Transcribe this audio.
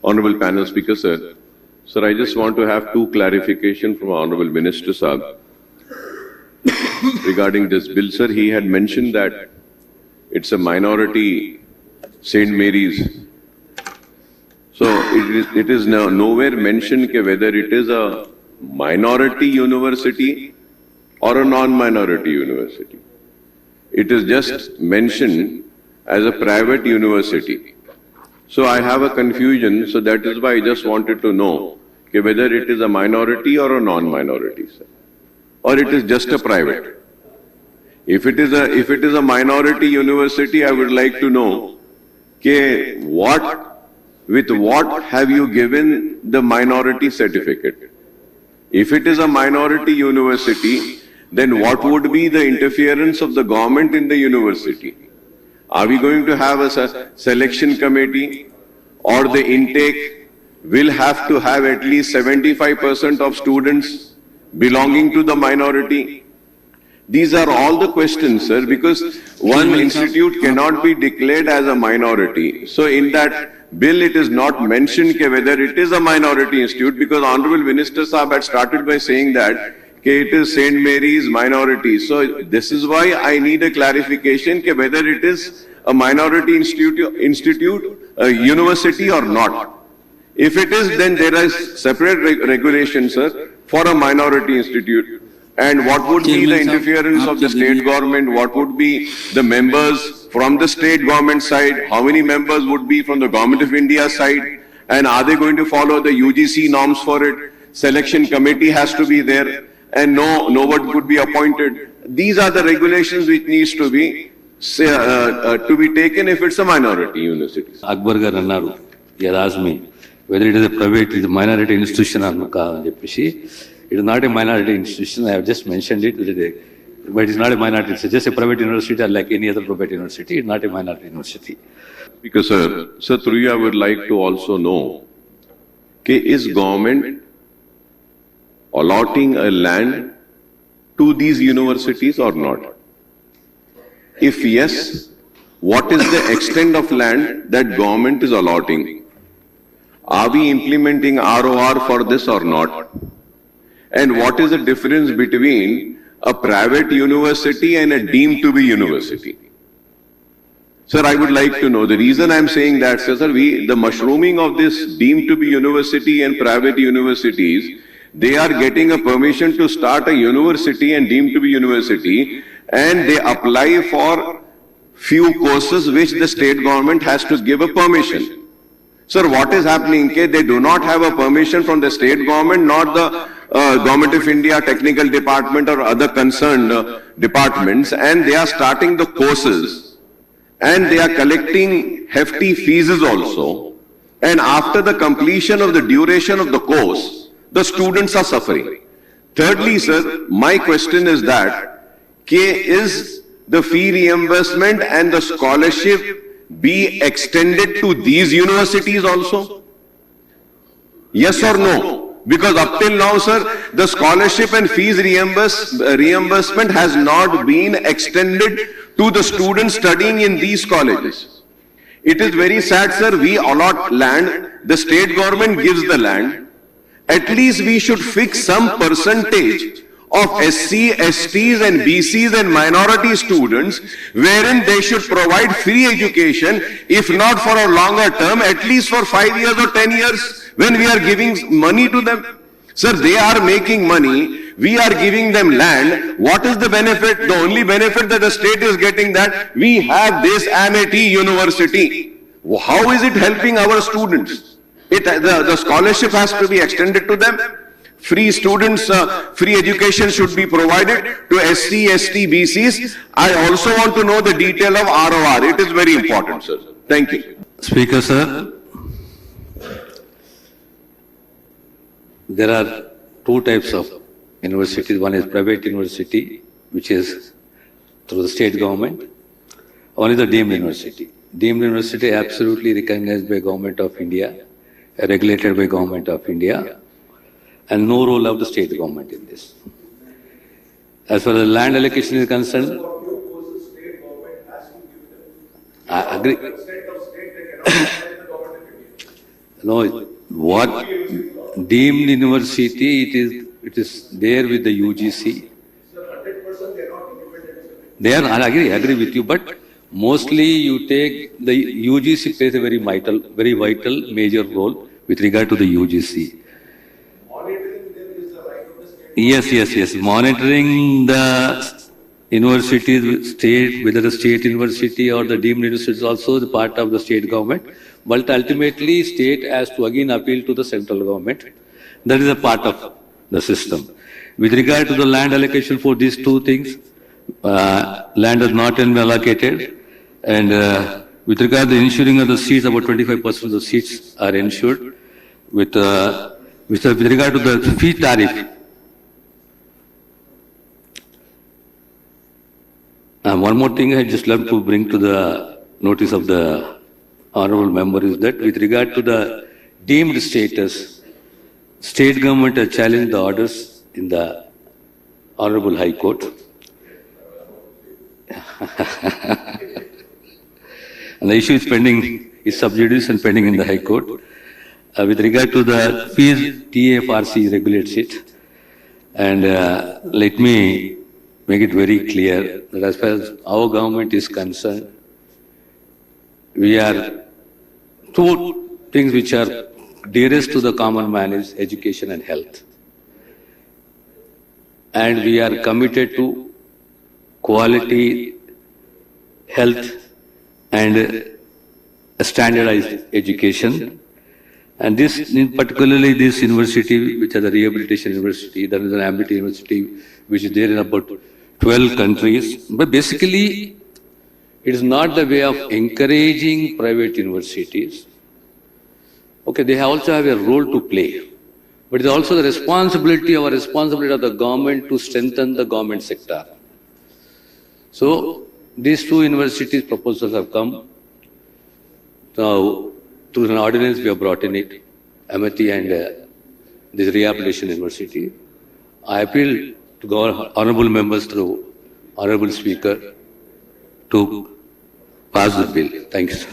Honorable Panel Speaker, sir. Sir, I just want to have two clarification from Honorable Minister, sir, regarding this bill. Sir, he had mentioned that it's a minority St. Mary's. So it is now nowhere mentioned whether it is a minority university or a non-minority university. It is just mentioned as a private university. So I have a confusion, so that is why I just wanted to know whether it is a minority or a non-minority, sir, or it is just a private. If it is a minority university, I would like to know with what have you given the minority certificate? If it is a minority university, then what would be the interference of the government in the university? Are we going to have a selection committee, or the intake will have to have at least 75% of students belonging to the minority? These are all the questions, sir, because one institute cannot be declared as a minority. So in that bill, it is not mentioned whether it is a minority institute, because Honorable Minister Saab had started by saying that it is St. Mary's minority. So this is why I need a clarification whether it is a minority institute, a university or not. If it is, then there is separate regulations, sir, for a minority institute. And what would be the interference of the state government? What would be the members from the state government side? How many members would be from the Government of India side? And are they going to follow the UGC norms for it? Selection committee has to be there, and no one could be appointed. These are the regulations which needs to be taken if it's a minority university. Akbar garu annaru, he had asked me whether it is a private, it is a minority institution or not. It is not a minority institution. I have just mentioned it, but it is not a minority. It's just a private university like any other private university. It is not a minority university. Because sir, through you, I would like to also know, is government allotting a land to these universities or not? If yes, what is the extent of land that government is allotting? Are we implementing ROR for this or not? And what is the difference between a private university and a deemed to be university? Sir, I would like to know. The reason I am saying that, sir, the mushrooming of this deemed to be university and private universities, they are getting a permission to start a university and deemed to be university, and they apply for few courses which the state government has to give a permission. Sir, what is happening? They do not have a permission from the state government, nor the Government of India Technical Department or other concerned departments, and they are starting the courses, and they are collecting hefty fees also. And after the completion of the duration of the course, the students are suffering. Thirdly, sir, my question is that, is the fee reimbursement and the scholarship be extended to these universities also? Yes or no? Because up till now, sir, the scholarship and fees reimbursement has not been extended to the students studying in these colleges. It is very sad, sir. We allot land, the state government gives the land. At least we should fix some percentage of SC, STs and BCs and minority students, wherein they should provide free education, if not for a longer term, at least for 5 years or 10 years, when we are giving money to them. Sir, they are making money, we are giving them land. What is the benefit? The only benefit that the state is getting, that we have this Amity University. How is it helping our students? The scholarship has to be extended to them. Free students, free education should be provided to SC, ST, BCs. I also want to know the detail of ROR. It is very important, sir. Thank you. Speaker, sir, there are two types of universities. One is private university, which is through the state government. One is the deemed university. Deemed university absolutely recognized by Government of India, regulated by Government of India, and no role of the state government in this. As far as land allocation is concerned, I agree. No, what deemed university, it is there with the UGC. They are, I agree with you, but mostly you take the UGC plays a very vital, major role with regard to the UGC. Yes. Monitoring the universities, state, whether the state university or the deemed university is also the part of the state government. But ultimately, state has to again appeal to the central government. That is a part of the system. With regard to the land allocation for these two things, land has not been allocated. And with regard to the ensuring of the seats, about 25% of the seats are ensured. With regard to the fee tariff, one more thing I just love to bring to the notice of the honorable member is that with regard to the deemed status, state government has challenged the orders in the Honorable High Court. And the issue is pending, is sub judice and pending in the High Court. With regard to the fees, TFRC regulates it. And let me make it very clear that as far as our government is concerned, we are two things which are dearest to the common man is education and health. And we are committed to quality health and standardized education. And this, particularly this university, which is a rehabilitation university, there is an ambit university, which is there in about 12 countries. But basically, it is not the way of encouraging private universities. Okay, they also have a role to play. But it is also the responsibility of the government to strengthen the government sector. So, these two universities proposals have come. Now, through an ordinance, we have brought in it, Amity and this rehabilitation university. I appeal to honorable members through honorable speaker to pass the bill. Thank you, sir.